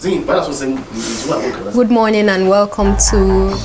Good morning and welcome to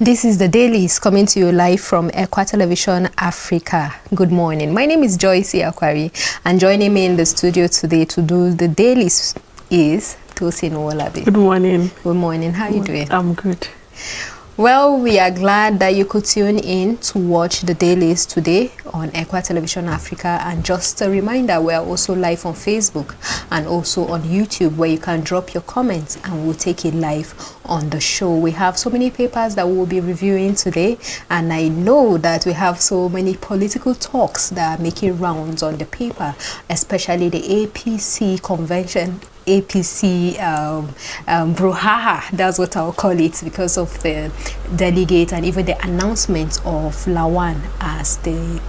This is the Dailies coming to you live from Ekwa Television Africa. Good morning. My name is Joyce Akwari, and joining me in the studio today to do the Dailies is Tosin Owolabi. Good morning. Good morning. How are you doing? I'm good. Well, we are glad that you could tune in to watch the Dailies today on Ekwa Television Africa. And just a reminder, we are also live on Facebook and also on YouTube, where you can drop your comments and we'll take it live on the show. We have so many papers that we'll be reviewing today, and I know that we have so many political talks that are making rounds on the paper, especially the APC convention. APC brouhaha, that's what I'll call it, because of the delegate and even the announcement of Lawan as the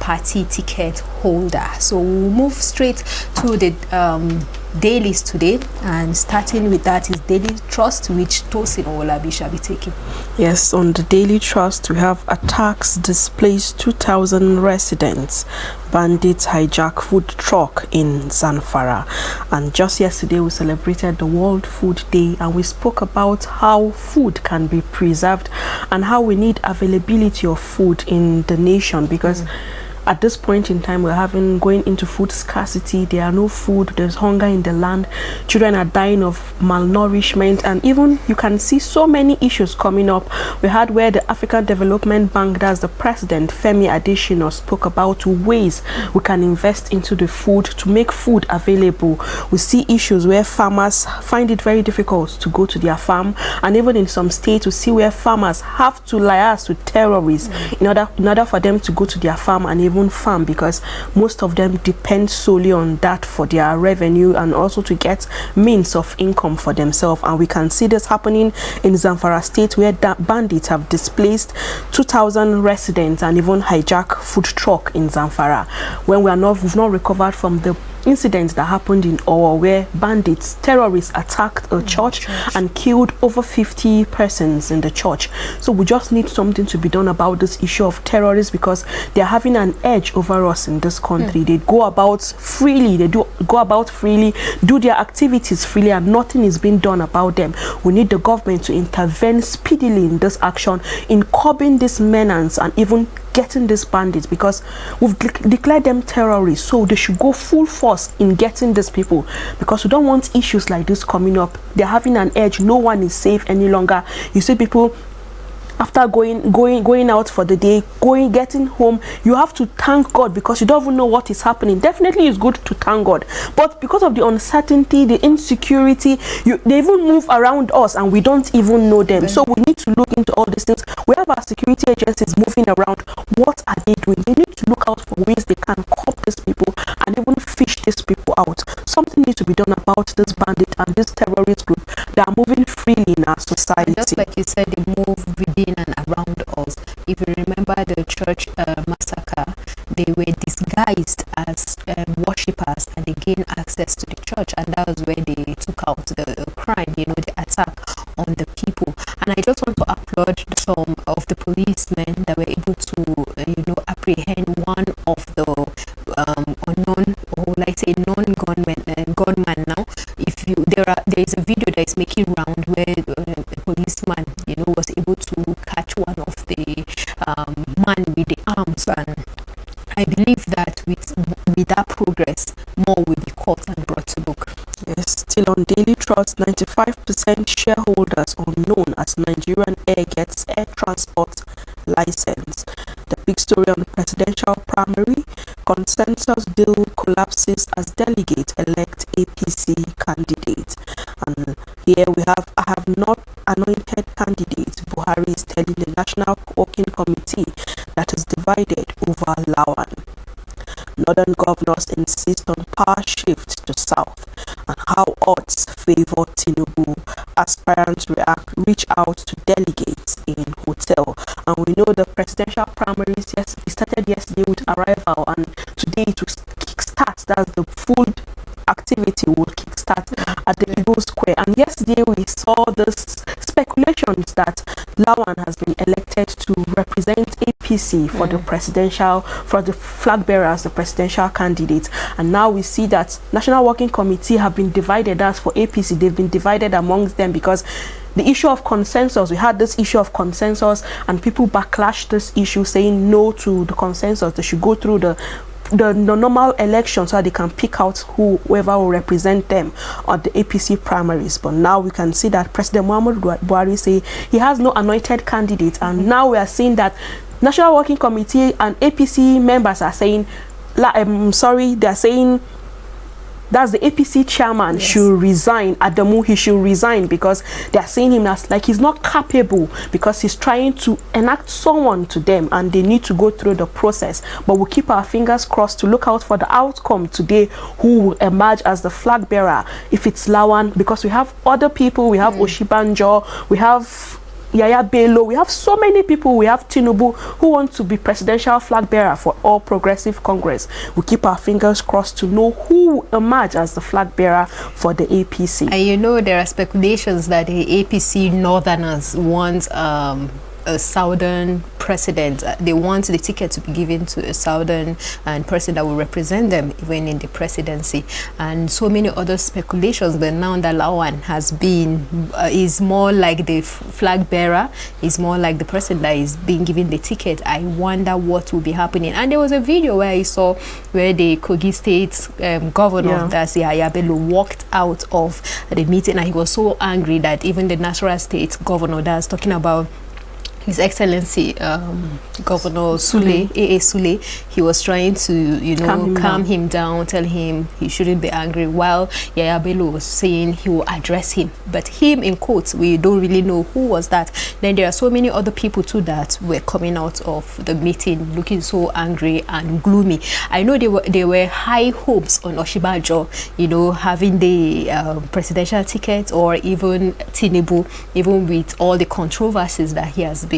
party ticket holder. So we'll move straight to the Dailies today, and starting with that is Daily Trust, which Tosin Owolabi shall be taking. Yes, on the Daily Trust we have attacks displace 2,000 residents, bandits hijack food truck in Zamfara. And just yesterday we celebrated the World Food Day, and we spoke about how food can be preserved and how we need availability of food in the nation, because at this point in time, we're going into food scarcity. There are no food. There's hunger in the land. Children are dying of malnourishment, and even you can see so many issues coming up. We had where the African Development Bank, that's the president, Femi Adesina, spoke about ways we can invest into the food to make food available. We see issues where farmers find it very difficult to go to their farm, and even in some states, we see where farmers have to liaise with terrorists in order for them to go to their farm and even farm, because most of them depend solely on that for their revenue and also to get means of income for themselves. And we can see this happening in Zamfara state, where bandits have displaced 2,000 residents and even hijack food truck in Zamfara, when we've not recovered from the incident that happened in Owo, where terrorists attacked a church and killed over 50 persons in the church. So we just need something to be done about this issue of terrorists, because they're having an edge over us in this country. They go about freely, do their activities freely, and nothing is being done about them. We need the government to intervene speedily in this action, in curbing this menace and even getting these bandits, because we've declared them terrorists, so they should go full force in getting these people, because we don't want issues like this coming up. They're having an edge. No one is safe any longer. You see people after going out for the day, getting home, you have to thank God, because you don't even know what is happening. Definitely it's good to thank God, but because of the uncertainty, the insecurity, they even move around us and we don't even know them. So we need to look into all these things. We have our security agencies moving around. What are they doing? They need to look out for ways they can curb these people and even fish these people out. Something needs to be done about this bandit and this terrorist group that are moving freely in our society. Just like you said, they move within and around us. If you remember the church massacre, they were disguised as worshippers, and they gained access to the church, and that was where they took out the crime, the attack on the people. And I just want to applaud some of the policemen that were able to apprehend one of the unknown, or like say gunman now. There is a video that is making round where the policeman was able to catch one of the man with the arms, and I believe that with that progress, more will be caught and brought to book. Yes, still on Daily Trust, 95% shareholders unknown as Nigerian Air gets air transport license. The big story on the presidential primary, Consensus deal collapses as delegate elect APC candidate. And here we have, I have not anointed candidate. Buhari is telling the National Working Committee that is divided over Lawan. Northern governors insist on power shift to south, and how odds favor Tinubu. Aspirants reach out to delegates in hotel. And we know the presidential primaries started yesterday with arrival, and today it will kickstart. That's the full activity will kickstart at the Eagle Square. And yesterday we saw this speculations that Lawan has been elected to represent APC for the presidential, for the flag bearer as the presidential candidate. And now we see that National Working Committee have been divided. As for APC, they've been divided amongst them because the issue of consensus, we had this issue of consensus and people backlashed this issue saying no to the consensus. They should go through the normal election so they can pick out whoever will represent them on the APC primaries. But now we can see that President Muhammadu Buhari say he has no anointed candidate, and now we are seeing that National Working Committee and APC members are saying, they are saying that's the APC chairman should resign. Adamu, he should resign because they are seeing him as like he's not capable, because he's trying to enact someone to them and they need to go through the process. But we'll keep our fingers crossed to look out for the outcome today, who will emerge as the flag bearer. If it's Lawan, because we have other people, we have Oshibanjo, we have Yaya Bello, we have so many people, we have Tinubu who want to be presidential flag bearer for All Progressive Congress. We keep our fingers crossed to know who will emerge as the flag bearer for the APC. And you know, there are speculations that the APC Northerners want a southern president. They want the ticket to be given to a southern person that will represent them even in the presidency, and so many other speculations. But now that Lawan has been is more like the flag bearer, is more like the person that is being given the ticket, I wonder what will be happening. And there was a video where I saw where the Kogi State governor, that's Yaya Bello, walked out of the meeting, and he was so angry that even the Nasarawa State governor, that's talking about His Excellency Governor Sule, A.A. Sule, he was trying to, you know, calm him down, tell him he shouldn't be angry, while Yaya Bello was saying he will address him. But him, in quotes, we don't really know who was that. Then there are so many other people too that were coming out of the meeting looking so angry and gloomy. I know there were high hopes on Oshibajo, you know, having the presidential ticket, or even Tinubu, even with all the controversies that he has been,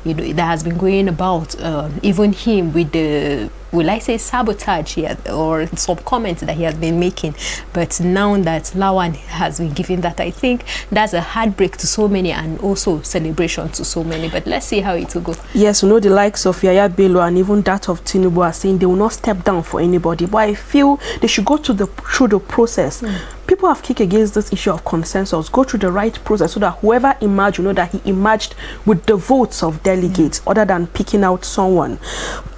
you know, that has been going about, even him with the, will I say, sabotage or some comments that he has been making. But now that Lawan has been given that, I think that's a heartbreak to so many and also celebration to so many. But let's see how it will go. Yes, we know the likes of Yaya Bello and even that of Tinubu are saying they will not step down for anybody. But I feel they should go through the process. People have kicked against this issue of consensus. Go through the right process so that whoever emerged, you know, that he emerged with the votes of delegates, other than picking out someone.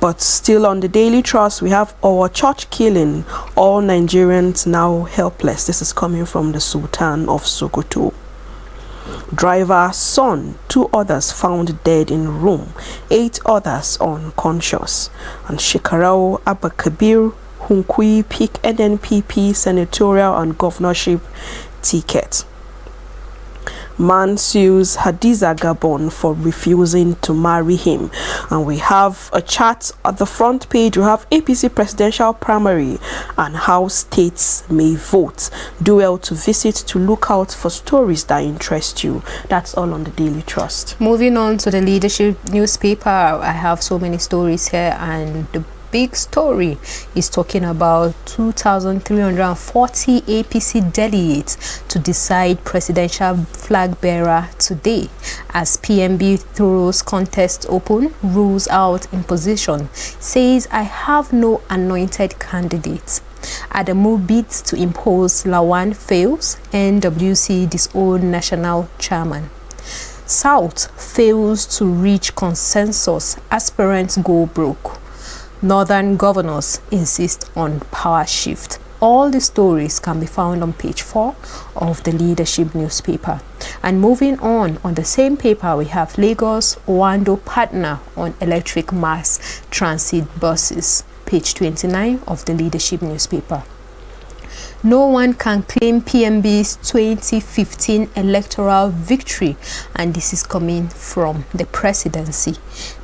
But still on the Daily Trust, we have our church killing, all Nigerians now helpless. This is coming from the Sultan of Sokoto. Driver, son, 2 others found dead in room, 8 others unconscious. And Shekarau Abakabir Hunkui pick NNPP senatorial and governorship ticket. Man sues Hadiza Gabon for refusing to marry him. And we have a chart at the front page. We have APC presidential primary and how states may vote. Do well to visit to look out for stories that interest you. That's all on the Daily Trust. Moving on to the leadership newspaper, I have so many stories here, and the big story is talking about 2,340 APC delegates to decide presidential flag bearer today, as PMB throws contest open, rules out imposition, says I have no anointed candidates. Adamu bids to impose Lawan fails, NWC disown national chairman. South fails to reach consensus, aspirants go broke. Northern governors insist on power shift. All the stories can be found on page 4 of the leadership newspaper. And moving on the same paper, we have Lagos Owando partner on electric mass transit buses. page 29 of the Leadership newspaper. No one can claim PMB's 2015 electoral victory, and this is coming from the presidency,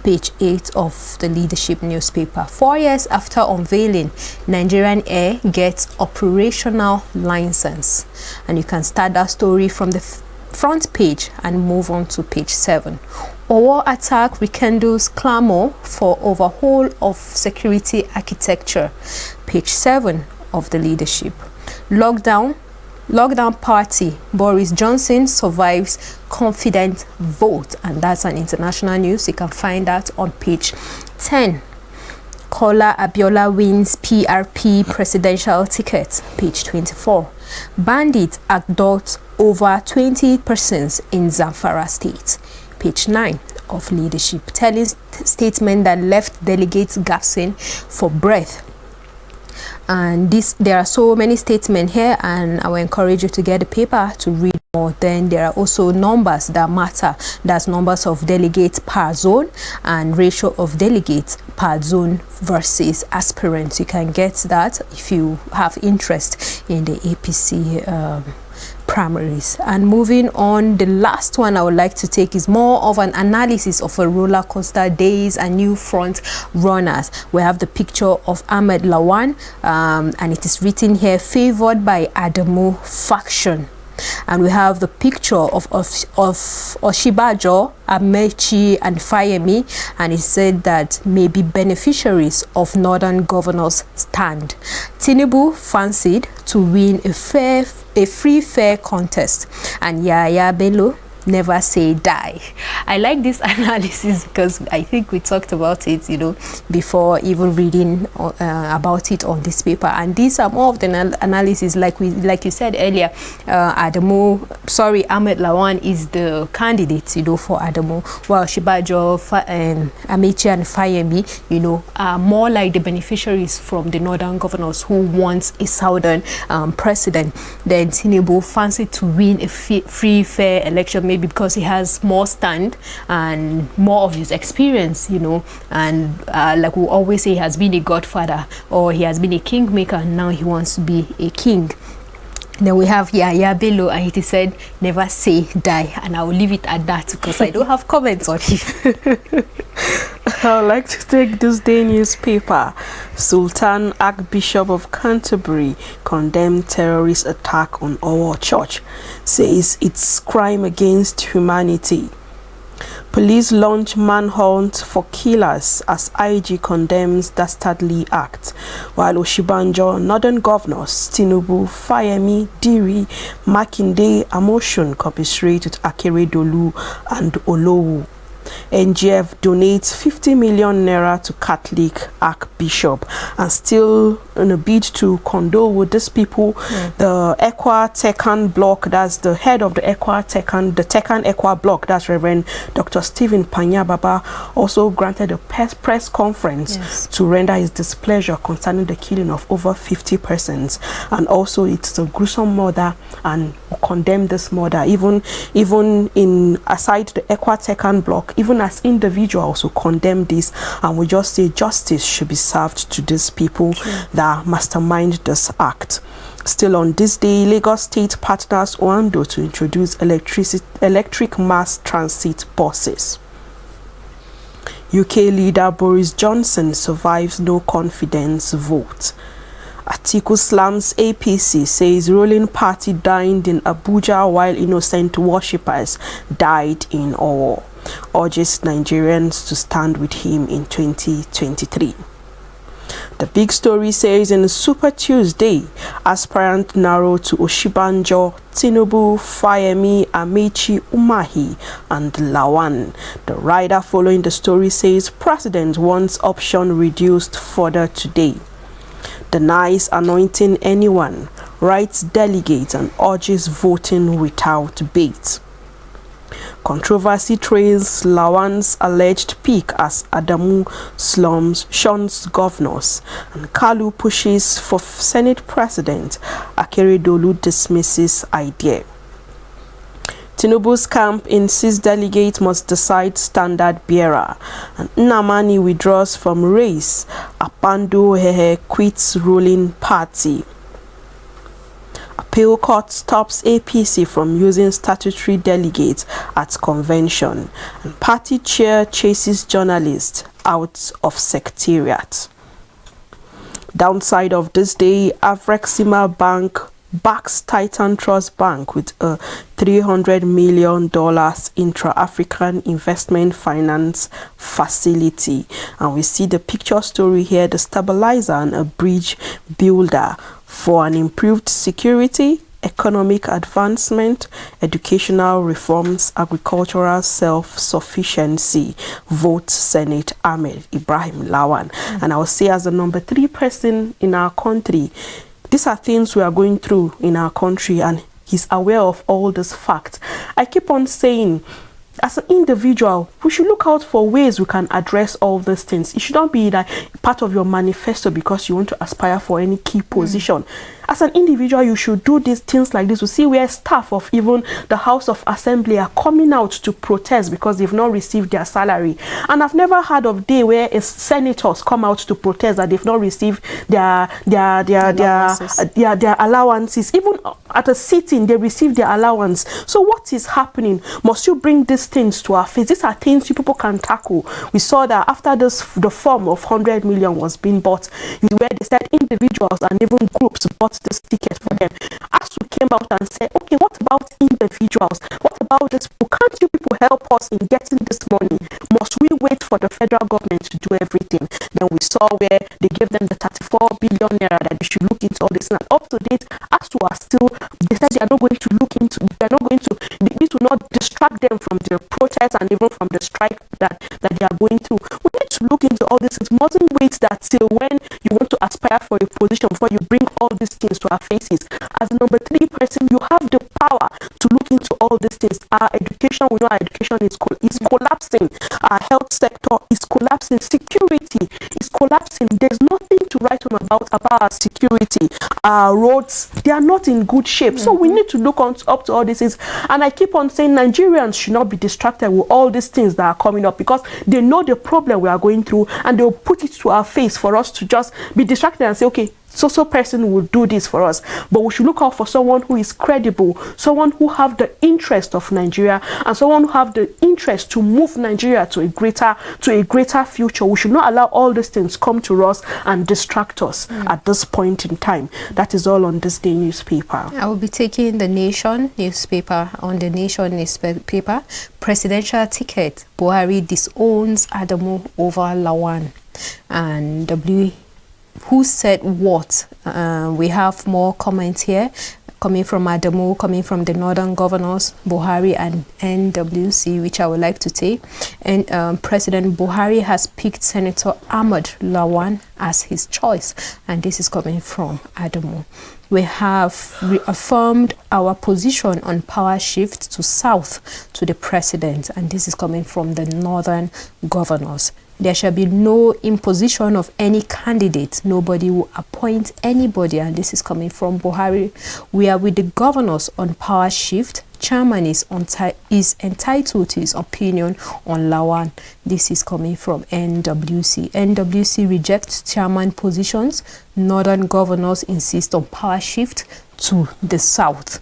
page 8 of the Leadership newspaper. 4 years after unveiling, Nigerian Air gets operational license, and you can start that story from the front page and move on to page 7. Owo attack rekindles clamor for overhaul of security architecture, page 7 of the Leadership. Lockdown party, Boris Johnson survives confident vote, and that's an international news. You can find that on page 10. Kola Abiola wins PRP presidential ticket, page 24. Bandits abduct over 20 persons in Zamfara state, page 9 of Leadership. Telling statement that left delegates gasping for breath. And there are so many statements here, and I will encourage you to get the paper to read more. Then there are also numbers that matter. That's numbers of delegates per zone and ratio of delegates per zone versus aspirants. You can get that if you have interest in the APC primaries. And moving on, the last one I would like to take is more of an analysis of a roller coaster days and new front runners. We have the picture of Ahmed Lawan, and it is written here, favored by Adamu faction. And we have the picture of Oshibajo, Amechi and Fayemi, and it said that may be beneficiaries of Northern Governors stand. Tinubu fancied to win a free fair contest, and Yaya Bello never say die. I like this analysis because I think we talked about it, before even reading about it on this paper. And these are more of the analysis, like you said earlier. Ahmed Lawan is the candidate, for Adamu, while Shibajo, Amechi and Fayemi, are more like the beneficiaries from the Northern Governors who wants a Southern president. Then Tinubu fancied to win a free fair election, maybe because he has more stand and more of his experience, and like we always say, he has been a godfather or he has been a kingmaker, and now he wants to be a king. Then we have Yaya Bello, and he said never say die, and I will leave it at that because I don't have comments on it. I would like to take this day newspaper. Sultan Archbishop of Canterbury condemned terrorist attack on our church, says it's crime against humanity. Police launch manhunt for killers as IG condemns dastardly act, while Oshibanjo, Northern Governors Tinubu, Fayemi, Diri, Makinde, Amoshun commiserate with Akeredolu and Olowu. NGF donates 50 million naira to Catholic Archbishop, and still in a bid to condole with these people, the Ekwa Tekan block, that's the head of the Ekwa Tekan, the Tekan Ekwa block, that's Reverend Dr. Stephen Panyababa, also granted a press conference to render his displeasure concerning the killing of over 50 persons, and also it's a gruesome murder, and condemn this murder, even in aside the Ekwa Tekan block, even as individuals who condemn this, and we just say justice should be served to these people that mastermind this act. Still on this day, Lagos State partners Oando to introduce electric mass transit buses. UK leader Boris Johnson survives no confidence vote. Atiku slams APC, says ruling party dined in Abuja while innocent worshippers died in Owo. Urges Nigerians to stand with him in 2023. The big story says in Super Tuesday, aspirant narrow to Oshibanjo, Tinubu, Fayemi, Amechi, Umahi, and Lawan. The rider following the story says president wants option reduced further today. Denies anointing anyone, writes delegates, and urges voting without bait. Controversy trails Lawan's alleged pick as Adamu shuns governors, and Kalu pushes for Senate President. Akeredolu dismisses idea. Tinubu's camp insists delegate must decide standard bearer. And Nnamani withdraws from race. Apando Hehe quits ruling party. Appeal court stops APC from using statutory delegates at convention. And party chair chases journalist out of secretariat. Downside of this day, Afrexima Bank backs Titan Trust Bank with a $300 million intra-African investment finance facility. And we see the picture story here, the stabilizer and a bridge builder for an improved security, economic advancement, educational reforms, agricultural self-sufficiency. Vote Senate Ahmed Ibrahim Lawan. And I will say, as the number 3 person in our country, these are things we are going through in our country, and he's aware of all this facts. I keep on saying, as an individual, we should look out for ways we can address all these things. It should not be like part of your manifesto because you want to aspire for any key position. As an individual, you should do these things like this. We see where staff of even the House of Assembly are coming out to protest because they've not received their salary. And I've never heard of day where senators come out to protest that they've not received their allowances. Even at a sitting, they receive their allowance. So what is happening? Must you bring these things to our face? These are things you people can tackle. We saw that after the form of 100 million was being bought, where they said individuals and even groups bought this ticket for them. As we came out and said, okay, what about individuals? What about this? Can't you people help us in getting this money? Must we wait for the federal government to do everything? Then we saw where they gave them the 34 billion naira that they should look into all this. And up to date, as we are still, they said they are not going to look into, they are not going to, this will not distract them from the protest and even from the strike that they are going through. We need to look into all this. It mustn't wait that till when you want to aspire for a position before you bring all these things to our faces. As a number 3 person, you have the power to look into all these things. Our education, we know our education is collapsing. Our health sector is collapsing. Security is collapsing. There's nothing to write home about our security. Our roads, they are not in good shape. So we need to look up to all these things. And I keep on saying Nigerians should not be distracted with all these things that are coming up because they know the problem we are going through and they'll put it to our face for us to just be distracted and say, okay, so person will do this for us. But we should look out for someone who is credible, someone who have the interest of Nigeria, and someone who have the interest to move Nigeria to a greater future. We should not allow all these things come to us and distract us at this point in time. That is all on this day newspaper. I will be taking the Nation newspaper. On the Nation newspaper, presidential ticket, Buhari disowns Adamu over Lawan. And who said what? We have more comments here coming from Adamu, coming from the Northern Governors, Buhari and NWC, which I would like to take. And President Buhari has picked Senator Ahmed Lawan as his choice. And this is coming from Adamu. We have reaffirmed our position on power shift to south to the president. And this is coming from the Northern Governors. There shall be no imposition of any candidate. Nobody will appoint anybody. And this is coming from Buhari. We are with the governors on power shift. Chairman is entitled to his opinion on Lawan. This is coming from NWC. NWC rejects chairman positions. Northern governors insist on power shift to the south.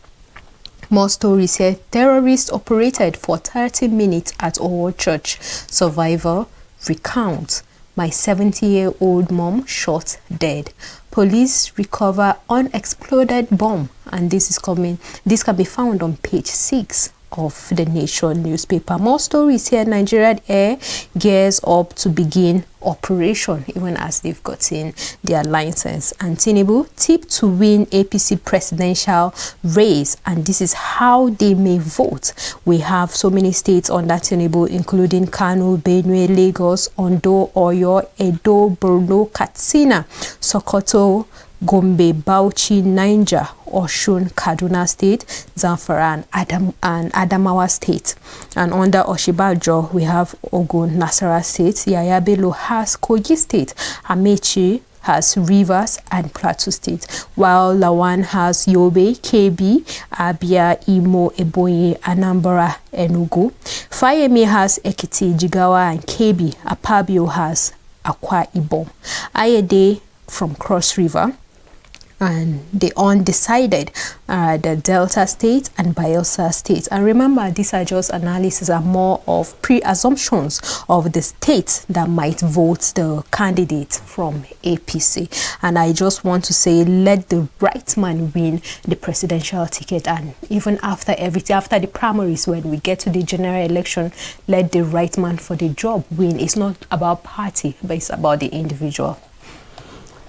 More stories here. Terrorists operated for 30 minutes at Owo Church. Survivor recount. My 70-year-old mom shot dead. Police recover unexploded bomb. And this can be found on page 6 of the Nation newspaper. More stories here. Nigerian Air gears up to begin operation even as they've gotten their license. And Tinubu tipped to win APC presidential race, and this is how they may vote. We have so many states under Tinubu, including Kano, Benue, Lagos, Ondo, Oyo, Edo, Borno, Katsina, Sokoto, Gombe, Bauchi, Niger, Oshun, Kaduna State, Zamfara, and Adamawa State. And under Oshibajo, we have Ogun, Nasarawa State, Yaya Bello has Kogi State, Amechi, has Rivers and Plateau State, while Lawan has Yobe, KB, Abia, Imo, Ebonyi, Anambra, Enugu. Fayemi has Ekiti, Jigawa, and KB. Apabio has Akwa Ibom. Ayede from Cross River, and the undecided are the Delta State and Bayelsa State. And remember, these are just analysis, are more of pre-assumptions of the states that might vote the candidate from APC. And I just want to say, let the right man win the presidential ticket. And even after everything, after the primaries, when we get to the general election, let the right man for the job win. It's not about party, but it's about the individual.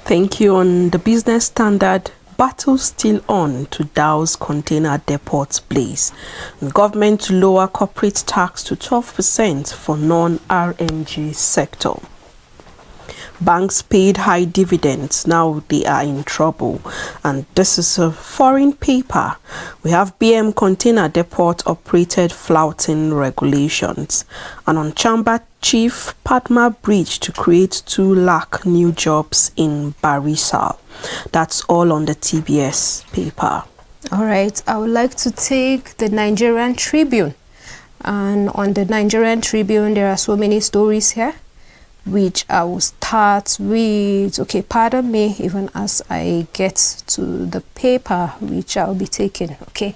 Thank you. On the Business Standard, battle still on to douse container depots blaze. Government to lower corporate tax to 12% for non-RMG sector. Banks paid high dividends, now they are in trouble. And this is a foreign paper. We have BM Container Depot operated flouting regulations. And on Chamber Chief, Padma Bridge to create 2 lakh new jobs in Barisa. That's all on the TBS paper. All right, I would like to take the Nigerian Tribune. And on the Nigerian Tribune, there are so many stories here, which I will start with. Okay, pardon me, even as I get to the paper which I'll be taking. Okay,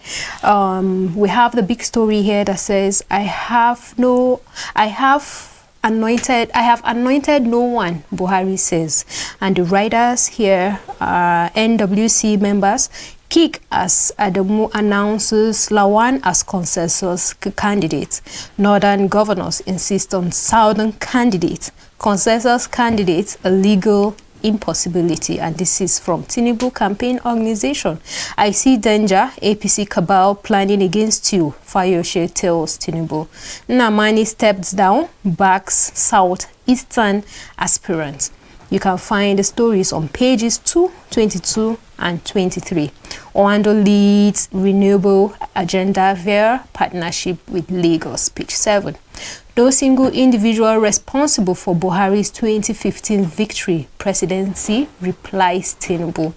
we have the big story here that says, I have anointed no one, Buhari says. And the writers here are NWC members. Kick as Adamu announces Lawan as consensus candidate. Northern governors insist on southern candidate. Consensus candidate, a legal impossibility. And this is from Tinubu campaign organization. I see danger, APC cabal planning against you, Fayose tells Tinubu. Namani steps down, backs southeastern aspirants. You can find the stories on pages 2, 22, and 23. Oando leads renewable agenda via partnership with Lagos, page 7. No single individual responsible for Buhari's 2015 victory presidency, replies Tinubu,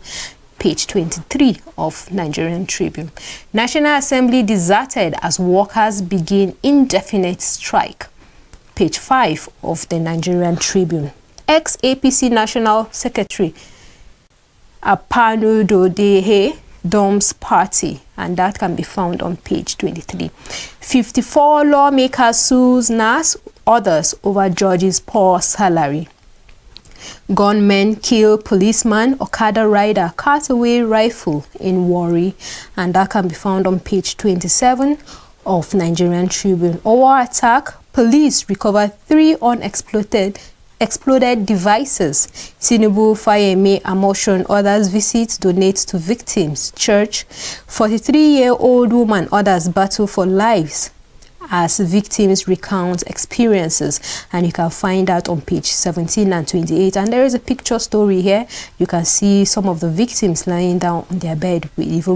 page 23 of Nigerian Tribune. National Assembly deserted as workers begin indefinite strike, page 5 of the Nigerian Tribune. Ex-APC National Secretary Apanu Dodehe Dom's party, and that can be found on page 23. 54 lawmakers sues NAS, others over judge's poor salary. Gunmen kill policeman, Okada rider cut away rifle in Warri, and that can be found on page 27 of Nigerian Tribune. Our attack, police recover 3 exploded devices. Tinubu, Fayemi, Amotion, others visit, donate to victims. Church, 43-year-old woman, others battle for lives as victims recount experiences. And you can find that on page 17 and 28. And there is a picture story here. You can see some of the victims lying down on their bed with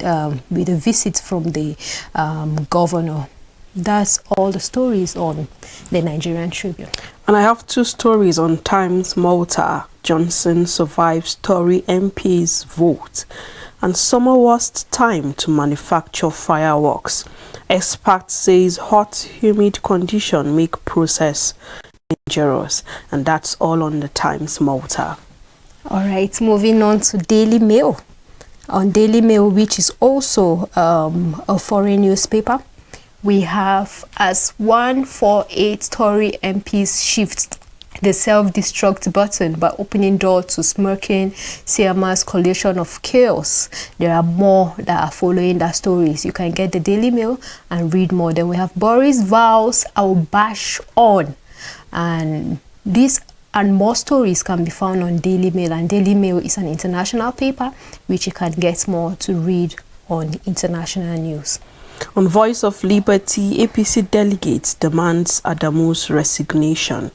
a visit from the governor. That's all the stories on the Nigerian Tribune. And I have 2 stories on Times Malta. Johnson survives Tory MP's vote. And summer worst time to manufacture fireworks. Expert says hot, humid condition make process dangerous. And that's all on the Times Malta. All right, moving on to Daily Mail. On Daily Mail, which is also a foreign newspaper, we have as 148 Tory MPs shift the self-destruct button by opening door to smirking Siama's coalition of chaos. There are more that are following that stories. You can get the Daily Mail and read more. Then we have Boris vows I'll bash on. And this and more stories can be found on Daily Mail. And Daily Mail is an international paper which you can get more to read on international news. On Voice of Liberty, APC delegates demands Adamu's resignation.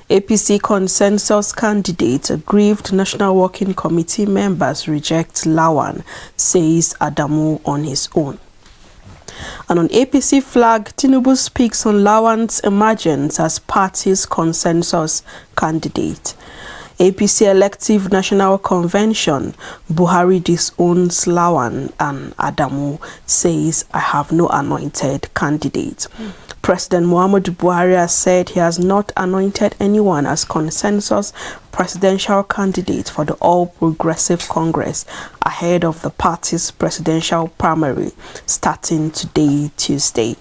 APC consensus candidate, aggrieved National Working Committee members reject Lawan, says Adamu on his own. And on APC flag, Tinubu speaks on Lawan's emergence as party's consensus candidate. APC elective national convention, Buhari disowns Lawan and Adamu, says I have no anointed candidate. President Muhammadu Buhari has said he has not anointed anyone as consensus presidential candidate for the All Progressive Congress ahead of the party's presidential primary starting today, Tuesday.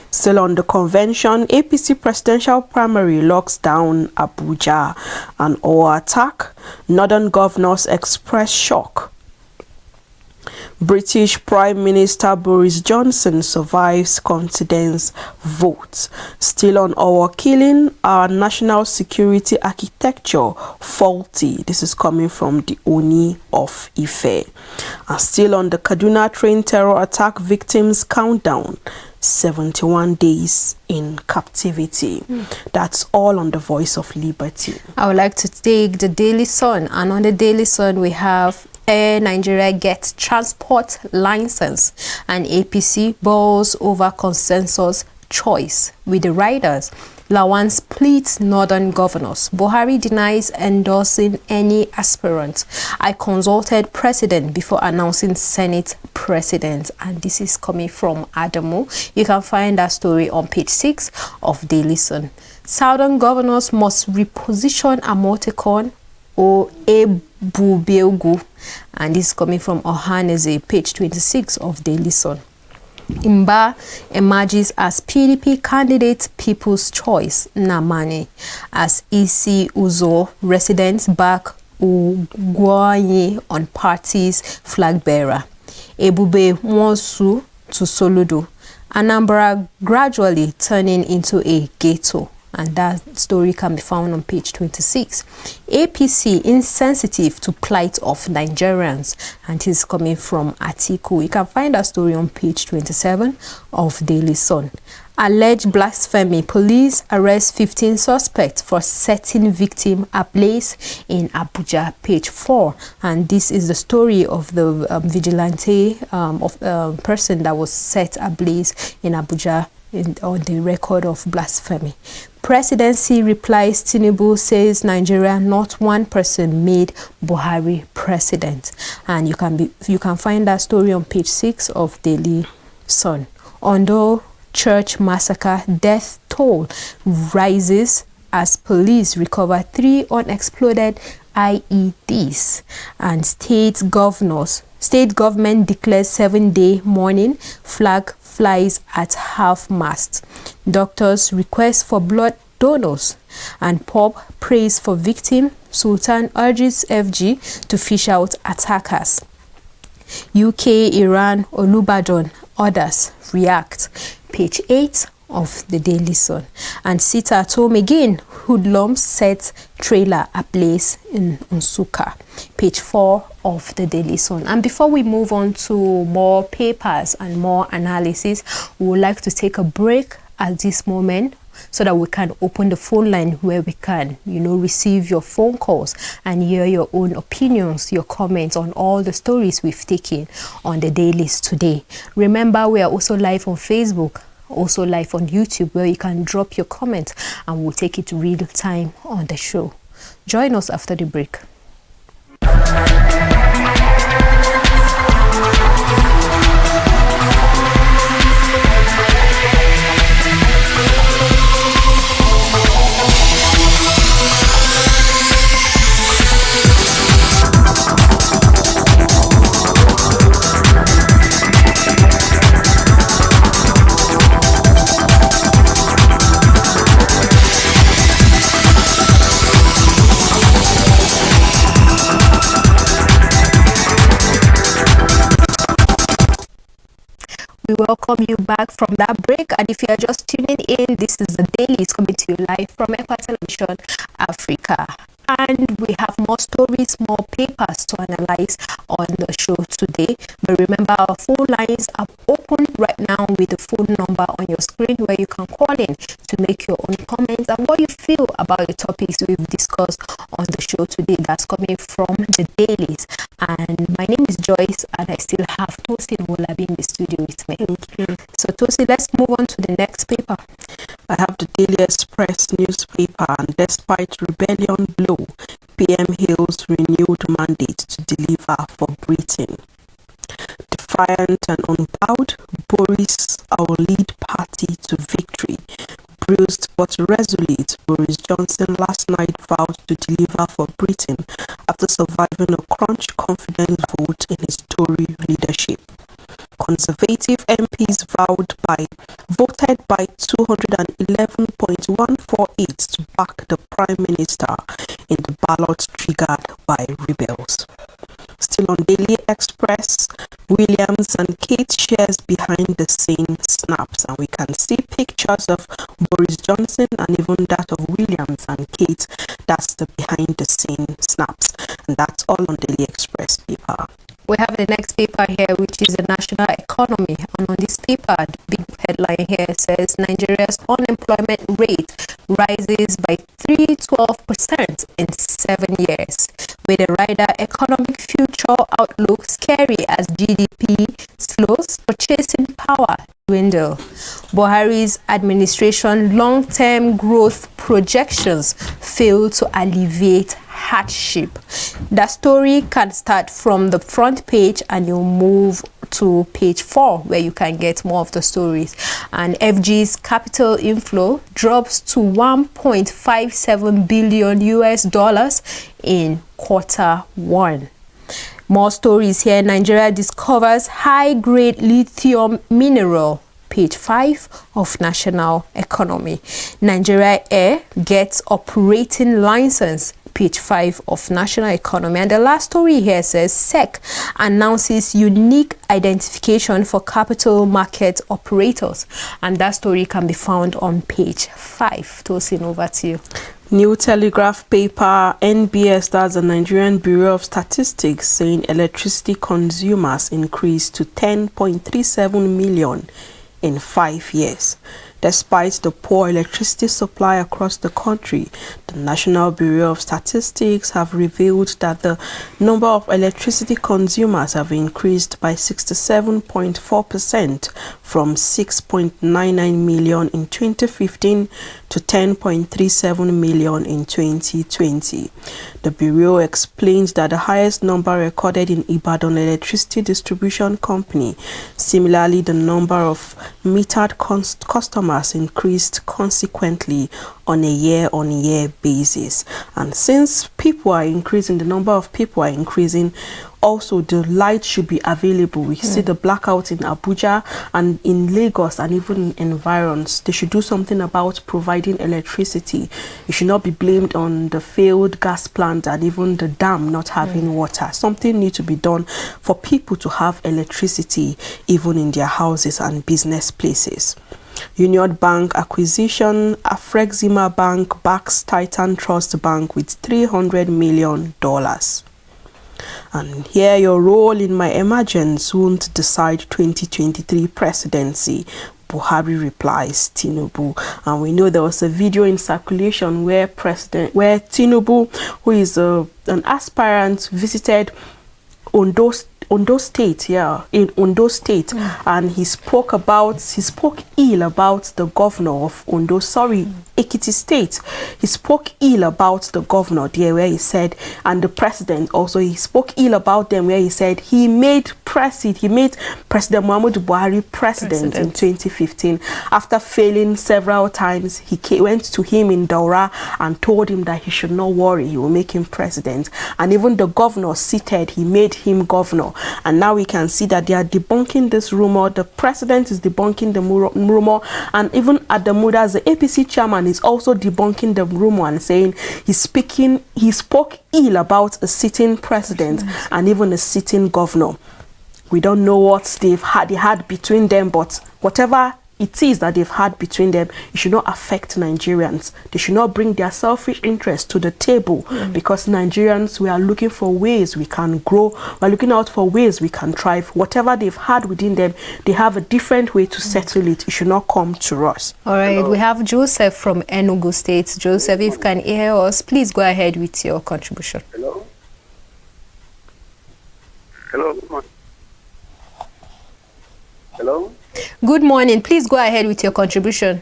Still on the convention, APC presidential primary locks down Abuja and all attack. Northern governors express shock. British Prime Minister Boris Johnson survives confidence vote. Still on our killing, our national security architecture faulty. This is coming from the Oni of Ife. And still on the Kaduna train terror attack victims countdown. 71 days in captivity. That's all on the Voice of Liberty. I would like to take the Daily Sun, and on the Daily Sun we have Air Nigeria gets transport license and APC balls over consensus choice with the riders. Lawan splits northern governors. Buhari denies endorsing any aspirant. I consulted president before announcing Senate president. And this is coming from Adamu. You can find that story on page 6 of Daily Sun. Southern governors must reposition Amotekon or Ebubeugu. And this is coming from Ohaneze, page 26 of Daily Sun. Imba emerges as PDP candidate People's Choice Namani as EC Uzo residents back Ugwanye on party's flag bearer. Ebube Nwosu to Soludo. Anambra gradually turning into a ghetto. And that story can be found on page 26. APC insensitive to plight of Nigerians, and this is coming from Atiku. You can find that story on page 27 of Daily Sun. Alleged blasphemy. Police arrest 15 suspects for setting victim ablaze in Abuja, page 4. And this is the story of the vigilante person that was set ablaze in Abuja on the record of blasphemy. Presidency replies Tinubu says Nigeria not one person made Buhari president. And you can find that story on page 6 of Daily Sun. Ondo church massacre death toll rises as police recover 3 unexploded IEDs. And state government declares 7-day mourning. Flag flies at half-mast. Doctors request for blood donors. And Pope prays for victim. Sultan urges FG to fish out attackers. UK, Iran, Olubadan, others react. Page 8 of the Daily Sun. And sit at home again. Hoodlums set trailer ablaze in Nsukka. Page 4 of the Daily Sun. And before we move on to more papers and more analysis, we would like to take a break at this moment so that we can open the phone line where we can, receive your phone calls and hear your own opinions, your comments on all the stories we've taken on the dailies today. Remember, we are also live on Facebook, also live on YouTube, where you can drop your comment and we'll take it real time on the show. Join us after the break. We welcome you back from that break, and if you are just tuning in, this is the Dailies coming to you live from Equa Television Africa. And we have more stories, more papers to analyze on the show today. But remember, our phone lines are open right now with the phone number on your screen where you can call in to make your own comments and what you feel about the topics we've discussed on the show today. That's coming from the Dailies. And my name is Joyce, and I still have Tosin Wolabi in the studio with me. So Tosi, let's move on to the next paper. I have the Daily Express newspaper, and despite rebellion blow, PM hails renewed mandate to deliver for Britain. Defiant and unbowed, Boris, our lead party to victory. Bruised but resolute, Boris Johnson last night vowed to deliver for Britain after surviving a crunch confidence vote in his Tory leadership. Conservative MPs voted by 211.148 to back the Prime Minister in the ballot triggered by rebels. Still on Daily Express, Williams and Kate shares behind the scene snaps, and we can see pictures of Boris Johnson and even that of Williams and Kate. That's the behind the scene snaps, and that's all on Daily Express paper. We have the next paper here, which is the national economy. And on this paper, the big headline here says Nigeria's unemployment rate rises by 312% in 7 years, with a rider economic future outlook scary as GDP slows, purchasing power dwindle. Buhari's administration long-term growth projections fail to alleviate hardship. The story can start from the front page and you'll move to page 4 where you can get more of the stories. And FG's capital inflow drops to $1.57 billion in Q1. More stories here. Nigeria discovers high-grade lithium mineral. Page 5 of National Economy. Nigeria Air gets operating license. Page 5 of National Economy. And the last story here says SEC announces unique identification for capital market operators. And that story can be found on page 5. Tosin, over to you. New Telegraph paper, NBS, that's the Nigerian Bureau of Statistics, saying electricity consumers increased to 10.37 million in 5 years. Despite the poor electricity supply across the country, the National Bureau of Statistics have revealed that the number of electricity consumers have increased by 67.4% from 6.99 million in 2015 to 10.37 million in 2020. The Bureau explains that the highest number recorded in Ibadan Electricity Distribution Company. Similarly, the number of metered customers increased consequently on a year-on-year basis. And since people are increasing, the number of people are increasing, also the light should be available. We see the blackout in Abuja and in Lagos and even in environs. They should do something about providing electricity. It should not be blamed on the failed gas plant and even the dam not having water. Something needs to be done for people to have electricity even in their houses and business places. Union Bank acquisition. Afrexima Bank backs Titan Trust Bank with $300 million. And here, your role in my emergence won't decide 2023 presidency. Buhari replies Tinubu. And we know there was a video in circulation where Tinubu, who is an aspirant, visited Ondo State, in Ondo State, and he spoke ill about the governor of Ondo, Ekiti State. He spoke ill about the governor there, where he said, and the president also, he spoke ill about them, where he said he made President Muhammadu Buhari president in 2015. After failing several times, he went to him in Daura and told him that he should not worry, he will make him president. And even the governor seated, he made him governor. And now we can see that they are debunking this rumor. The president is debunking the rumor, and even Adamuda, the APC chairman, is also debunking the rumor and saying he spoke ill about a sitting president and even a sitting governor. We don't know what they had between them, but whatever it is that they've had between them, it should not affect Nigerians. They should not bring their selfish interest to the table, because Nigerians, we are looking for ways we can grow. We're looking out for ways we can thrive. Whatever they've had within them, they have a different way to settle it. It should not come to us. All right, we have Joseph from Enugu State. Joseph, if you can hear us, please go ahead with your contribution. Hello. Hello. Hello. Good morning. Please go ahead with your contribution.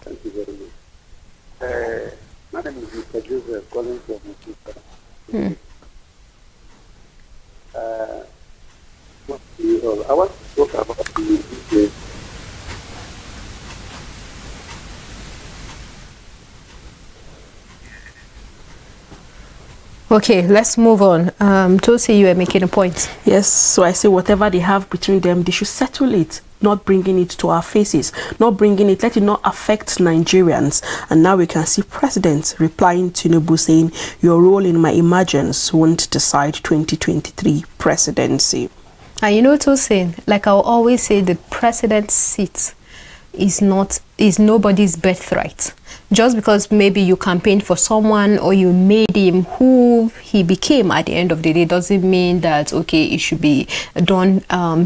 Thank you very much. My name is Mr. Joseph, calling from Nigeria. I want to talk about the Okay, let's move on. Tosi, you were making a point. Yes, so I say whatever they have between them, they should settle it, not bringing it to our faces, not bringing it, let it not affect Nigerians. And now we can see President replying to Tinubu saying, your role in my emergence won't decide 2023 presidency. And you know, Tosi, like I'll always say, the president's seat is nobody's birthright. Just because maybe you campaigned for someone or you made him who he became at the end of the day doesn't mean that, okay, it should be done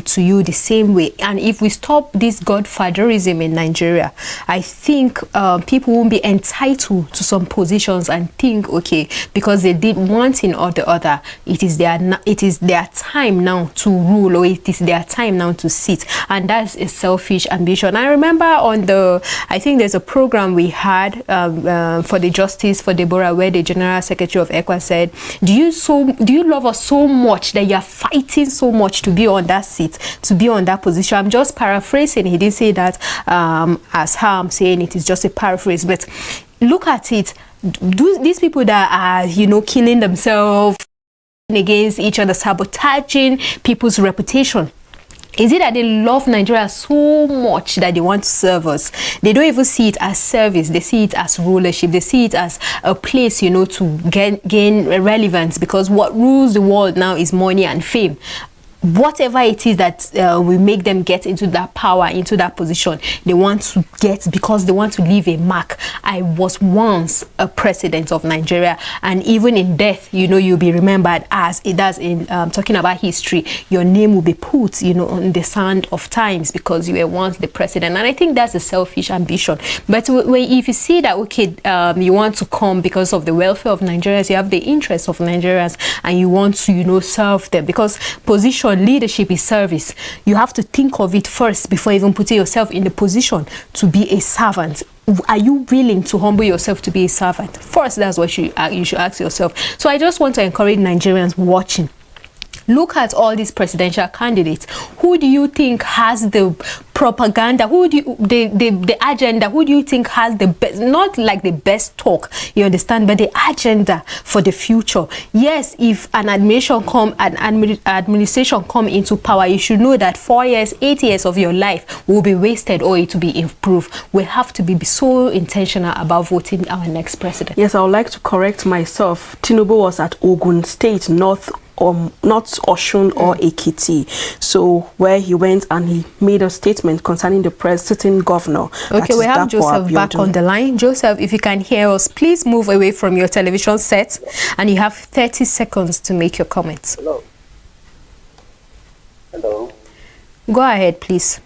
to you the same way. And if we stop this godfatherism in Nigeria, I think people won't be entitled to some positions and think, okay, because they did one thing or the other, it is their time now to rule, or it is their time now to sit. And that's a selfish ambition. I remember I think there's a program we had for the Justice for Deborah, where the General Secretary of ECWA said, do you love us so much that you're fighting so much to be on that seat, to be on that position? I'm just paraphrasing. He didn't say that as how I'm saying it, is just a paraphrase. But look at it. These people that are, killing themselves against each other, sabotaging people's reputation, is it that they love Nigeria so much that they want to serve us? They don't even see it as service. They see it as rulership. They see it as a place, to gain relevance, because what rules the world now is money and fame. Whatever it is that will make them get into that power, into that position, they want to get because they want to leave a mark. I was once a president of Nigeria, and even in death, you'll be remembered as it does in talking about history. Your name will be put, on the sand of times because you were once the president. And I think that's a selfish ambition. But if you see that, okay, you want to come because of the welfare of Nigerians, you have the interests of Nigerians, and you want to, serve them, because position, leadership is service. You have to think of it first before even putting yourself in the position to be a servant. Are you willing to humble yourself to be a servant? First, that's what you should ask yourself. So I just want to encourage Nigerians watching. Look at all these presidential candidates. Who do you think has the propaganda? The agenda? Who do you think has the best, not like the best talk, you understand, but the agenda for the future? Yes, if an administration come into power, you should know that 4 years, 8 years of your life will be wasted or it will be improved. We have to be so intentional about voting our next president. Yes, I would like to correct myself. Tinubu was at Ogun State, not Oshun or Ekiti, so where he went and he made a statement concerning the sitting governor. Okay, we have Joseph back on the line. Joseph, if you can hear us, please move away from your television set, and you have 30 seconds to make your comments. Hello. Go ahead, please.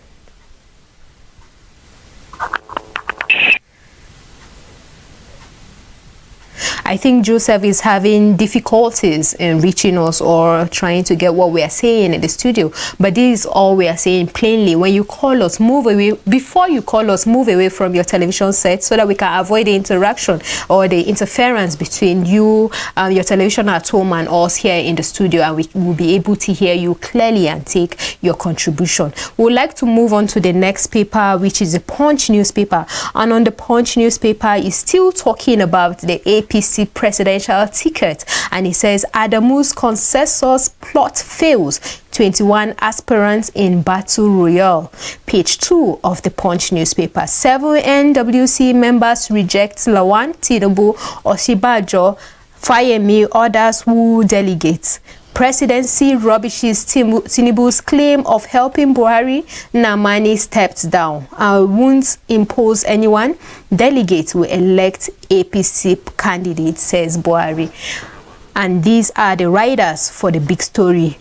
I think Joseph is having difficulties in reaching us or trying to get what we are saying in the studio. But this is all we are saying plainly. When you call us, move away. Before you call us, move away from your television set so that we can avoid the interaction or the interference between you, your television at home, and us here in the studio. And we will be able to hear you clearly and take your contribution. We would like to move on to the next paper, which is the Punch newspaper. And on the Punch newspaper is still talking about the APC presidential ticket, and it says Adamu's consensus plot fails, 21 aspirants in battle royale. Page 2 of the Punch newspaper. 7 NWC members reject Lawan, Tinubu, Oshibajo, Fayemi, others who delegate. Presidency rubbishes Tinubu's claim of helping Buhari. Namani stepped down. Won't impose anyone. Delegates will elect APC candidate, says Buhari. And these are the writers for the big story.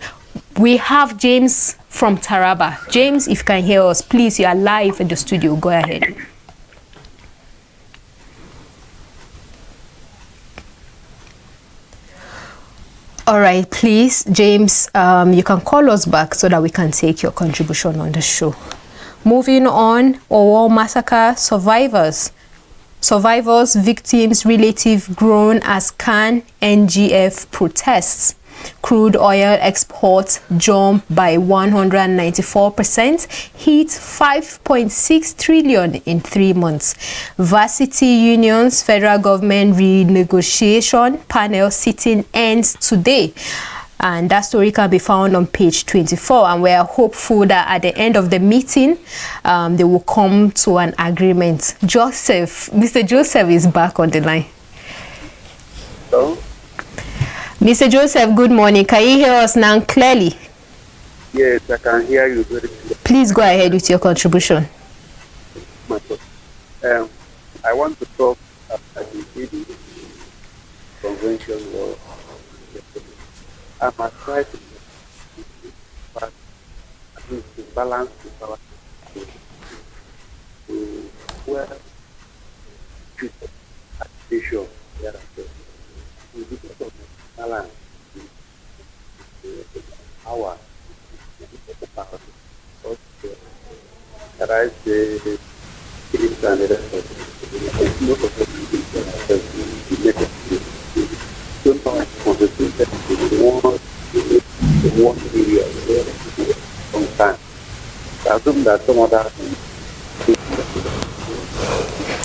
We have James from Taraba. James, if you can hear us, please, you are live in the studio. Go ahead. All right, please, James, you can call us back so that we can take your contribution on the show. Moving on, Owo massacre survivors, victims, relative groan as CAN NGF protests. Crude oil exports jump by 194%, hit 5.6 trillion in 3 months. Varsity unions, federal government renegotiation panel sitting ends today. And that story can be found on page 24. And we are hopeful that at the end of the meeting, they will come to an agreement. Mr. Joseph is back on the line. Hello? Mr. Joseph, good morning. Can you hear us now clearly? Yes, I can hear you very clearly. Please go ahead with your contribution. I want to talk about the Dailies convention war. I must try to balance the power to where people agitation balance power that I say it's an one area sometimes. I assume that some other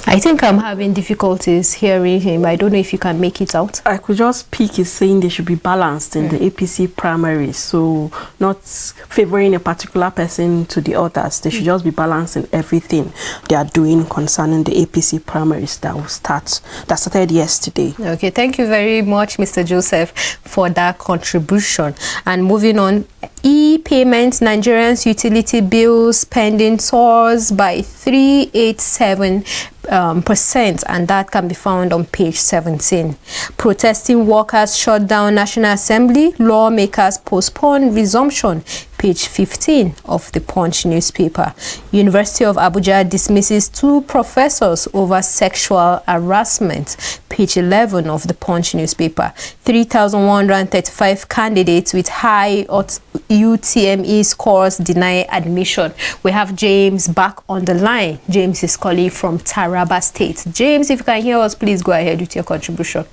I think I'm having difficulties hearing him. I don't know if you can make it out. I could just pick his saying they should be balanced in the APC primaries, so not favoring a particular person to the others. They should just be balanced in everything they are doing concerning the APC primaries that started yesterday. Okay, thank you very much, Mr. Joseph, for that contribution. And moving on, e-payments, Nigerians' utility bills spending soars by 387%, and that can be found on page 17. Protesting workers shut down National Assembly, lawmakers postpone resumption, page 15 of the Punch newspaper. University of Abuja dismisses 2 professors over sexual harassment, page 11 of the Punch newspaper. 3,135 candidates with high UTME scores deny admission. We have James back on the line. James is calling from Taraba State. James, if you can hear us, please go ahead with your contribution.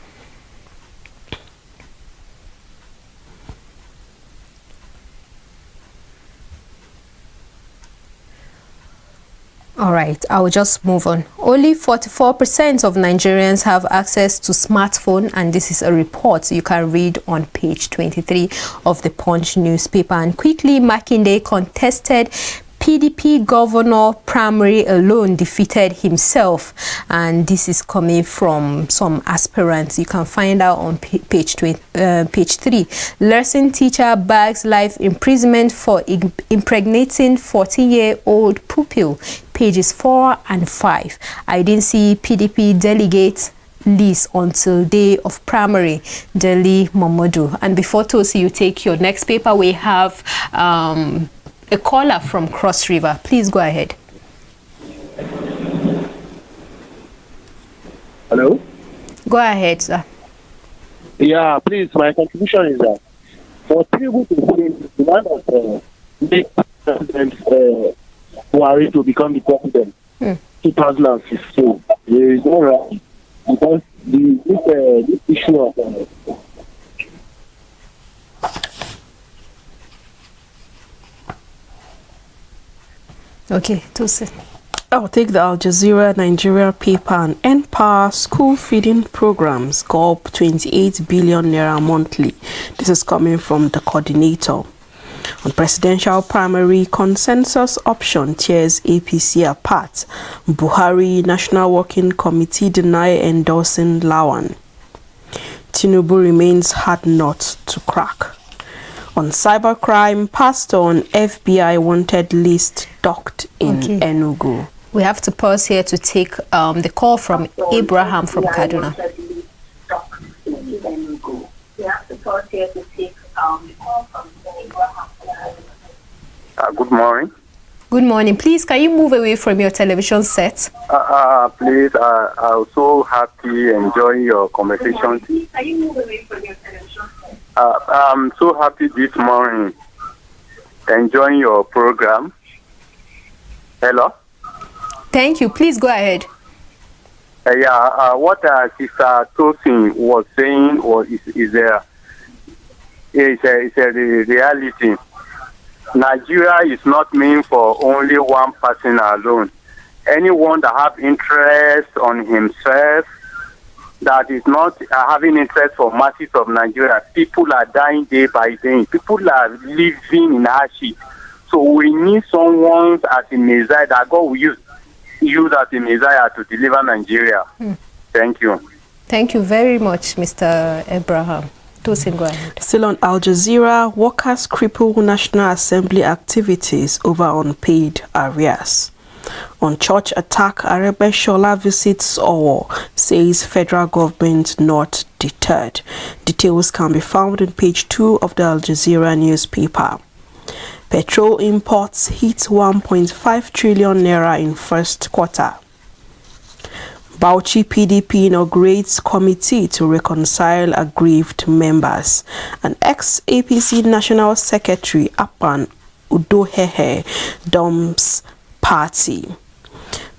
All right, I will just move on. Only 44% of Nigerians have access to smartphone, and this is a report you can read on page 23 of the Punch newspaper. And quickly, Makinde contested PDP governor primary alone, defeated himself, and this is coming from some aspirants. You can find out on page 3. Lesson teacher bags life imprisonment for impregnating 14-year-old pupil, pages 4 and 5. I didn't see PDP delegate list until day of primary, Delhi Momodu. And before Tosi, you take your next paper, we have a caller from Cross River. Please go ahead. Hello? Go ahead, sir. Yeah, please, my contribution is that for people to say the one that make President Buhari to become the president 2016 is not right, because this issue of Okay, Tosi. I'll take the Al Jazeera Nigeria paper. And NPower school feeding programs go up 28 billion naira monthly. This is coming from the coordinator. On presidential primary, consensus option tears APC apart. Buhari National Working Committee deny endorsing Lawan. Tinubu remains hard nut to crack. On cybercrime, pastor on FBI wanted list docked in Enugu. We have to pause here to take the call from Abraham from Kaduna. good morning. Good morning. Please, can you move away from your television set? Please, I'm so happy enjoying your conversation. Please, can you move away from your television set? I'm so happy this morning enjoying your program. Hello? Thank you. Please go ahead. What Sister Tosin was saying is a reality. Nigeria is not meant for only one person alone. Anyone that have interest on himself, that is not having interest for masses of Nigeria. People are dying day by day. People are living in hardship. So we need someone as a Messiah that God will use as a Messiah to deliver Nigeria. Thank you. Thank you very much, Mr. Abraham. Tosin, go ahead. Still on Al Jazeera, workers cripple National Assembly activities over unpaid arrears. On church attack, Arebeshola visits Owo, says federal government not deterred. Details can be found on page 2 of the Al Jazeera newspaper. Petrol imports hit 1.5 trillion naira in first quarter. Bauchi PDP inaugurates committee to reconcile aggrieved members. An ex-APC National Secretary Apan Udohehe dumps party.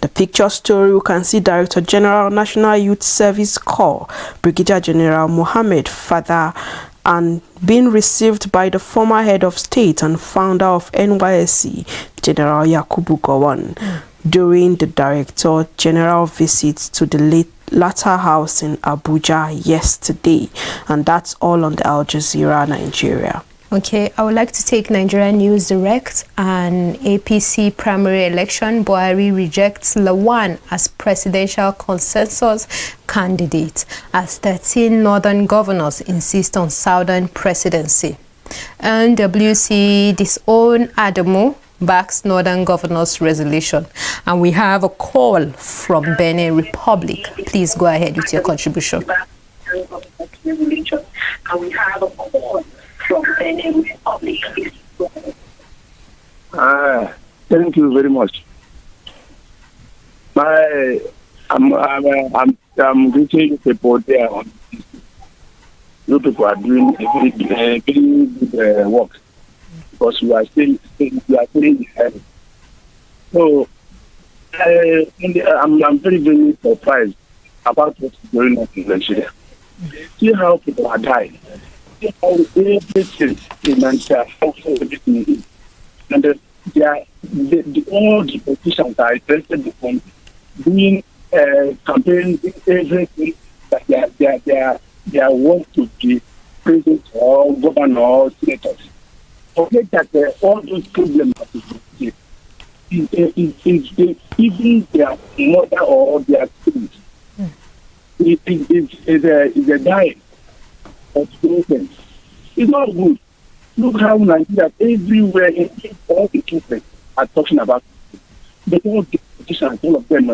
The picture story, we can see Director General National Youth Service Corps, Brigadier General Mohammed Father, and being received by the former head of state and founder of NYSC, General Yakubu Gowon, during the Director General visit to the latter house in Abuja yesterday. And that's all on the Al Jazeera Nigeria. Okay, I would like to take Nigerian News Direct. An APC primary election, Buhari rejects Lawan as presidential consensus candidate as 13 northern governors insist on southern presidency. NWC disown Adamu, backs northern governors resolution. And we have a call from Benin Republic. Please go ahead with your contribution. And we have a call from Benin Republic. Thank you very much. I'm greeting people there. You people are doing very good work because we are still in the head. So I'm very, very surprised about what's going on in Nigeria. See how people are dying. See how everything in Nigeria, how everything is. And all the politicians are interested in doing campaigns, everything that they want to be president or governor or senators. Forget that all those problems is even their mother or their students. Is a dying of children. It's not good. Look how Nigeria everywhere in all the children are talking about it. But all the politicians, all of them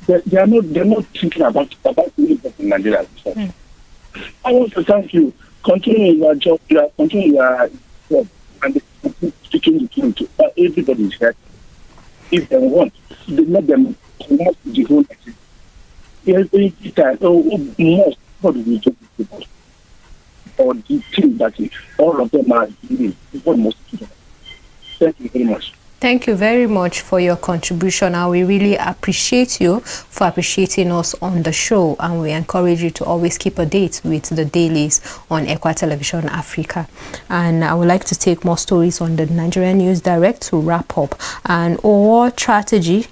they're not thinking about anything in Nigeria. I want to thank you. Continue your job, continue your job, and speaking the truth to everybody is here. If they want, they let them connect the whole message. Every time, most what we do or the thing that all of them are doing, almost. Thank you very much. Thank you very much for your contribution, and we really appreciate you for appreciating us on the show, and we encourage you to always keep a date with the dailies on Equa Television Africa. And I would like to take more stories on the Nigerian News Direct to wrap up. And Owo strategy,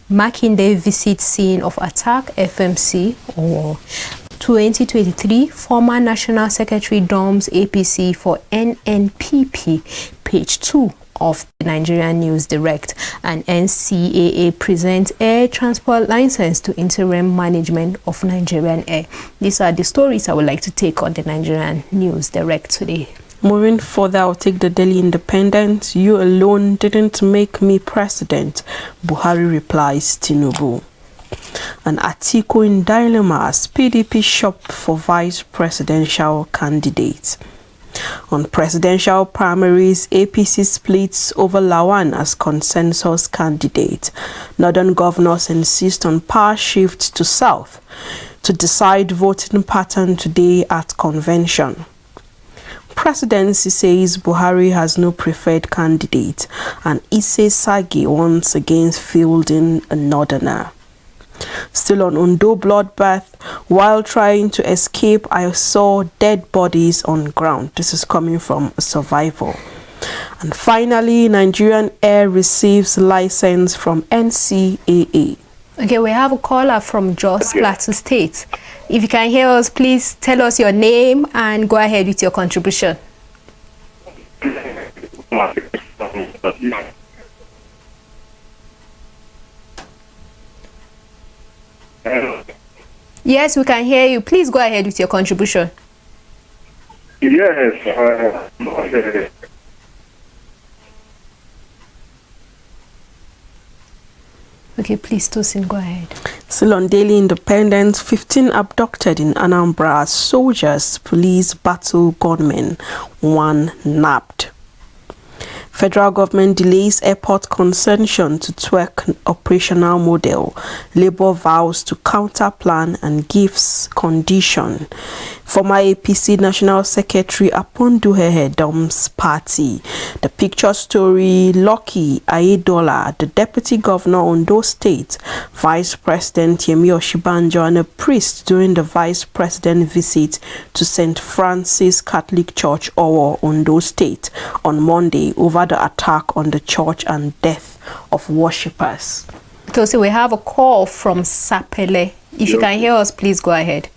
Makinde visit scene of attack, FMC or 2023, former National Secretary Doms APC for NNPP, page 2 of the Nigerian News Direct. And NCAA presents air transport license to interim management of Nigerian Air. These are the stories I would like to take on the Nigerian News Direct today. Moving further, I'll take the Daily Independent. You alone didn't make me president, Buhari replies Tinubu. An Atiku in dilemmas, PDP shop for vice presidential candidate. On presidential primaries, APC splits over Lawan as consensus candidate. Northern governors insist on power shift to south to decide voting pattern today at convention. presidency says Buhari has no preferred candidate, and Isse Sagi once again fielding a northerner. Still on Ondo bloodbath, while trying to escape, I saw dead bodies on ground. This is coming from a survivor. And finally, Nigerian Air receives license from NCAA. Okay, we have a caller from Jos Plateau State. If you can hear us, please tell us your name and go ahead with your contribution. Yes, we can hear you. Please go ahead with your contribution. Yes. Okay, please, Tosin, go ahead. Still on Daily Independent, 15 abducted in Anambra as soldiers, police battle gunmen, 1 nabbed. Federal government delays airport concession to twerk operational model. Labour vows to counter plan and gives condition. Former APC National Secretary Aponduhehe dumps party. The picture story, Lucky Ayedola, the Deputy Governor Ondo State, Vice President Yemi Oshibanjo, and a priest during the Vice President visit to St. Francis Catholic Church, Owo, Ondo State, on Monday over the attack on the church and death of worshippers. So we have a call from Sapele. If you can hear us, please go ahead.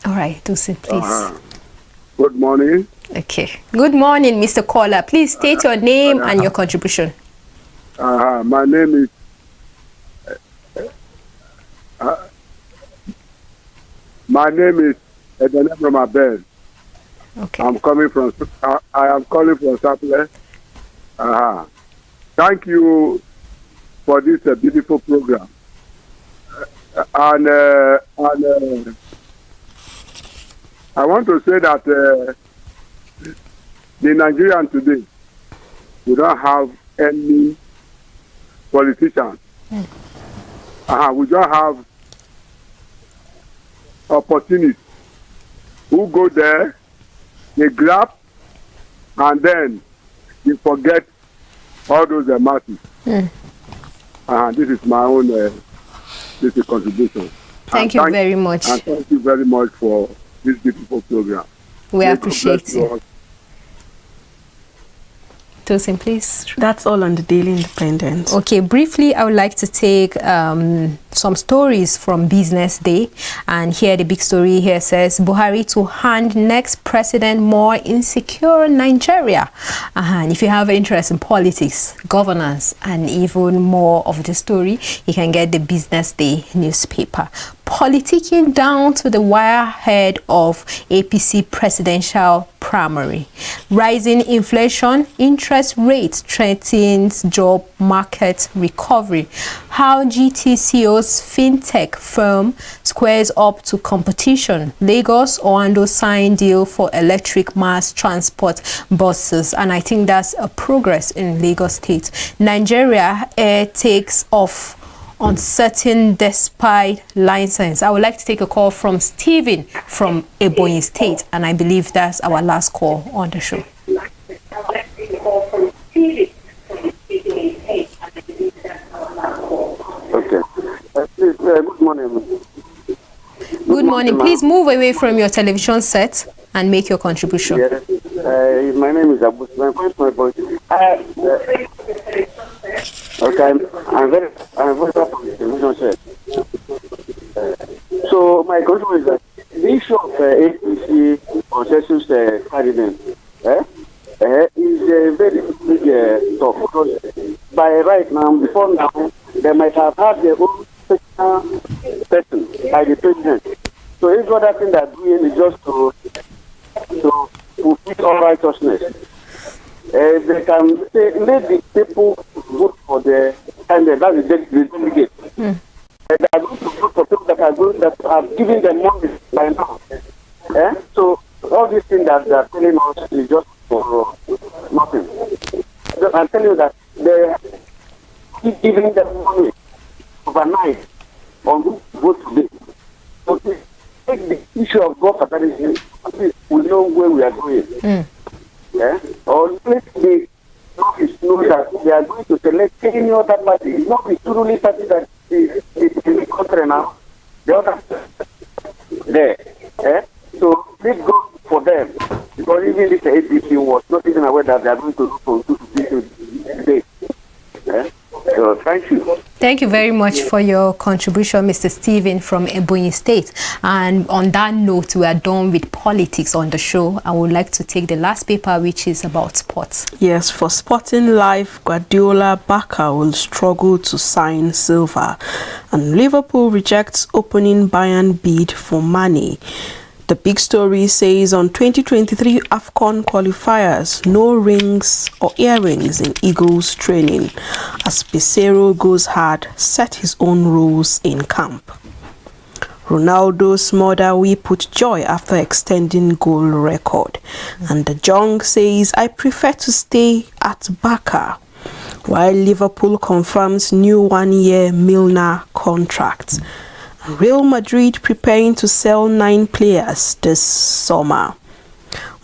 All right, Tosin, please. Good morning. Okay. Good morning, Mr. Caller. Please state your name and your contribution. My name is Ebenezer from Abel. Okay. I am calling from Sapele. Thank you for this beautiful program. And I want to say that the Nigerian today, we don't have any politicians. We don't have opportunities. Who go there, they grab, and then you forget all those masses. This is my own this is contribution. Thank you very much. And thank you very much for this beautiful program. We appreciate you. Tosin, please. That's all on the Daily Independent. Okay, briefly, I would like to take some stories from Business Day. And here, the big story here says, Buhari to hand next president more insecure Nigeria. And if you have interest in politics, governance, and even more of the story, you can get the Business Day newspaper. Politicking down to the wire head of APC presidential primary. Rising inflation, interest rates threatens job market recovery. How GTCO's fintech firm squares up to competition. Lagos Oando sign deal for electric mass transport buses. And I think that's a progress in Lagos State. Nigeria Air takes off uncertain despite license. I would like to take a call from Stephen from Ebonyi State, and I believe that's our last call on the show. Okay. Please, good morning. Good morning. Please move away from your television set and make your contribution. Yes. My name is Abu. Okay, I'm very happy with the television set. So my concern is that the issue of APC consensus candidate is a very big talk, because by right now, before now, they might have had their own personal person by the president. So every other thing they're doing is just to fulfill all righteousness. They can say, let the people vote for the candidate, that's the delegate. They are going to vote for people that have given them money by now. So all these things that they are telling us is just for nothing. I'm telling you that they keep giving them money overnight on who vote today. So to take the issue of God fatality, we know where we are going. Yeah? Or let the office know that they are going to select any other party. It's not the truly party that is in the country now. The other there. Yeah? So please go for them. Because even this APC was not even aware that they are going to do from 2 to 3 days. Yeah? So thank you. Thank you very much for your contribution, Mr. Stephen from Ebonyi State. And on that note, we are done with politics on the show. I would like to take the last paper, which is about sports. Yes, for Sporting Life, Guardiola Barca will struggle to sign Silva, and Liverpool rejects opening Bayern bid for Mane. The big story says on 2023 AFCON qualifiers, no rings or earrings in Eagles training as Pesero goes hard, set his own rules in camp. Ronaldo's mother we put joy after extending goal record. And the Jong says, I prefer to stay at Barca, while Liverpool confirms new 1-year Milner contract. Real Madrid preparing to sell 9 players this summer.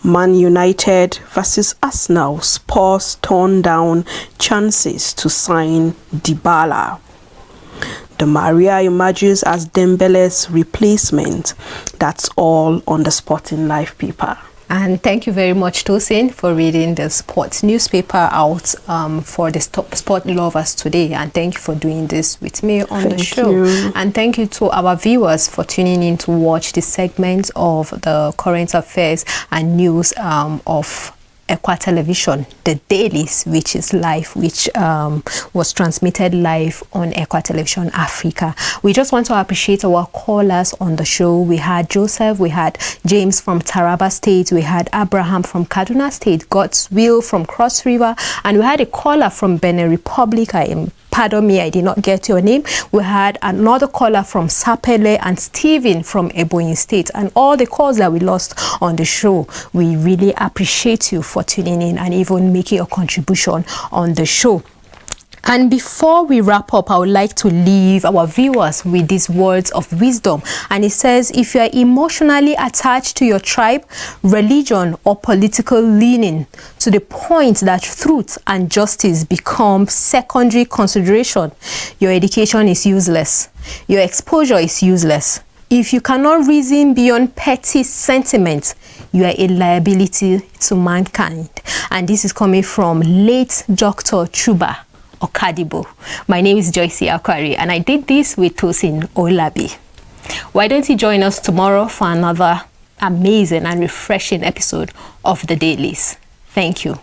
Man United versus Arsenal, Spurs turn down chances to sign Dybala. Di Maria emerges as Dembele's replacement. That's all on the Sporting Life paper. And thank you very much, Tosin, for reading the sports newspaper out for the sport lovers today. And thank you for doing this with me on the show. And thank you to our viewers for tuning in to watch this segment of the current affairs and news of Ekwa Television, the Dailies, which is live, which was transmitted live on Ekwa Television Africa. We just want to appreciate our callers on the show. We had Joseph, we had James from Taraba State, we had Abraham from Kaduna State, God's Will from Cross River, and we had a caller from Benin Republic. Pardon me, I did not get your name. We had another caller from Sapele and Stephen from Ebonyi State, and all the calls that we lost on the show. We really appreciate you for tuning in and even making a contribution on the show. And before we wrap up, I would like to leave our viewers with these words of wisdom. And it says, if you are emotionally attached to your tribe, religion, or political leaning to the point that truth and justice become secondary consideration, your education is useless. Your exposure is useless. If you cannot reason beyond petty sentiment, you are a liability to mankind. And this is coming from late Dr. Chuba Okadibo. My name is Joyce Akwari, and I did this with Tosin Olabi. Why don't you join us tomorrow for another amazing and refreshing episode of The Dailies? Thank you.